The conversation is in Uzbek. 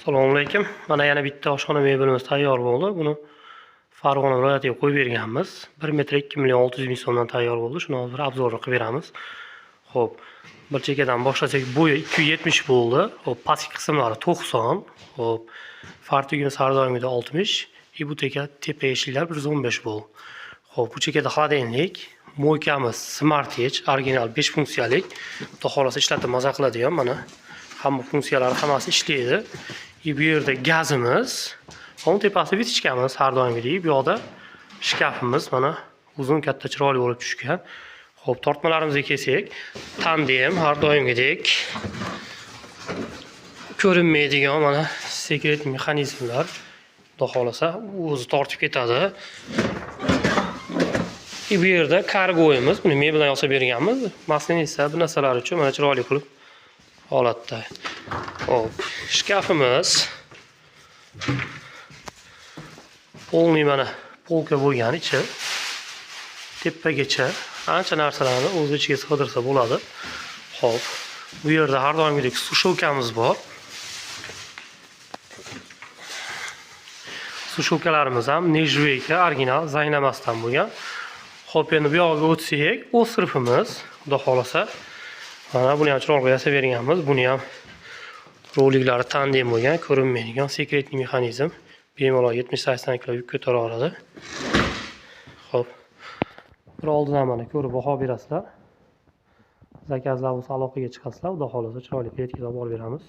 Assalomu alaykum. Mana yana bitta oshxona mebelimiz tayyor bo'ldi. Buni Farg'ona viloyatiga qo'yib berganmiz. 1 metr 2 million 600 ming so'mdan tayyor bo'ldi. Shuni hozir obzorini qilib beramiz. Xo'p, bir chekkadan boshlasak, bo'yi 270 bo'ldi. Xo'p, pastki qismlari 90. Xo'p, fartugini sardoimida 60, ibuteka tepa eshiklar 115 bo'ldi. Xo'p, bu chekkada xolodilnik, mo'ykamiz Smart Edge, original 5 funksiyalik. Xudo xolasa ishlatib maza qiladigan mana. Hamma funksiyalari hammasi ishlaydi. Bu yerda gazimiz, o'ng tepasida vitichkamiz har doimgidek. Bu yoqda shkafimiz mana uzun katta chiroyli bo'lib tushgan. Xo'p, tortmalarimizga kelsak, tandem har doimgidek ko'rinmaydigan mana sekret mexanizmlar. Xudo xolasa o'zi tortib ketadi. Bu yerda kargoyimiz, buni mebeldan yasab berganmiz. Maslinista bu narsalar uchun mana chiroyli qilib holatda. Hop, shkafimiz polniy mana polka bo'lgan ichi tepagacha ancha narsalarni o'z ichiga sig'dirsa bo'ladi. Hop, bu yerda har doimgidek sushovkamiz bor. Sushovkalarimiz ham Nejveyka original zaynamasdan bo'lgan. Hop, endi bu yoqqa o'tsak, o'srifimiz, xudo xolasa mana buni ham chiroyli yasab berganmiz. Buni ham roliklari tandem bo'lgan, ko'rinmaydigan sekretli mexanizm. Bemalol 70-80 kg yuk ko'tara oladi. Xo'p. Bir oldidan mana ko'rib baho berasizlar. Zakazlar bo'lsa aloqaga chiqasizlar, xudo xolasa chiroyli yetkazib olib beramiz.